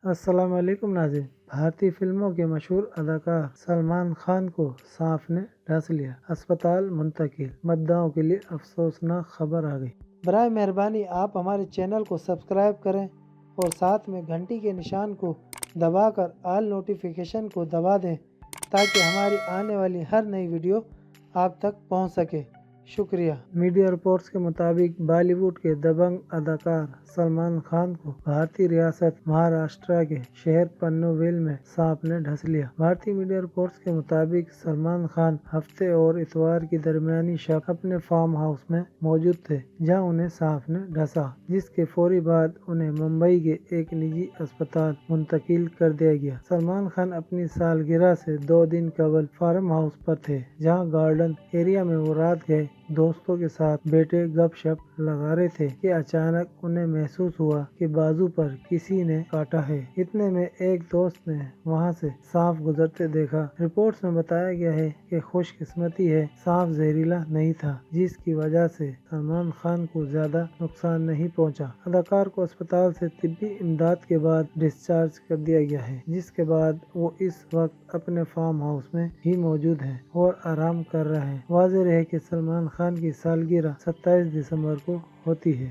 السلام علیکم ناظرین۔ بھارتی فلموں کے مشہور اداکار سلمان خان کو سانپ نے ڈس لیا، اسپتال منتقل۔ مداحوں کے لیے افسوسناک خبر آ گئی۔ برائے مہربانی آپ ہمارے چینل کو سبسکرائب کریں اور ساتھ میں گھنٹی کے نشان کو دبا کر آل نوٹیفیکیشن کو دبا دیں تاکہ ہماری آنے والی ہر نئی ویڈیو آپ تک پہنچ سکے۔ شکریہ۔ میڈیا رپورٹس کے مطابق بالی ووڈ کے دبنگ اداکار سلمان خان کو بھارتی ریاست مہاراشٹرا کے شہر پنویل میں سانپ نے ڈس لیا۔ بھارتی میڈیا رپورٹس کے مطابق سلمان خان ہفتے اور اتوار کی درمیانی شب اپنے فارم ہاؤس میں موجود تھے جہاں انہیں سانپ نے ڈسا، جس کے فوری بعد انہیں ممبئی کے ایک نجی اسپتال منتقل کر دیا گیا۔ سلمان خان اپنی سالگرہ سے 2 دن قبل فارم ہاؤس پر تھے جہاں گارڈن ایریا میں وہ رات گئے دوستوں کے ساتھ بیٹھے گپ شپ لگا رہے تھے کہ اچانک انہیں محسوس ہوا کہ بازو پر کسی نے کاٹا ہے۔ اتنے میں ایک دوست نے وہاں سے سانپ گزرتے دیکھا۔ رپورٹس میں بتایا گیا ہے کہ خوش قسمتی ہے سانپ زہریلا نہیں تھا، جس کی وجہ سے سلمان خان کو زیادہ نقصان نہیں پہنچا۔ اداکار کو اسپتال سے طبی امداد کے بعد ڈسچارج کر دیا گیا ہے، جس کے بعد وہ اس وقت اپنے فارم ہاؤس میں ہی موجود ہیں اور آرام کر رہے ہیں۔ واضح رہے کہ سلمان خان کی سالگرہ 27 دسمبر کو ہوتی ہے۔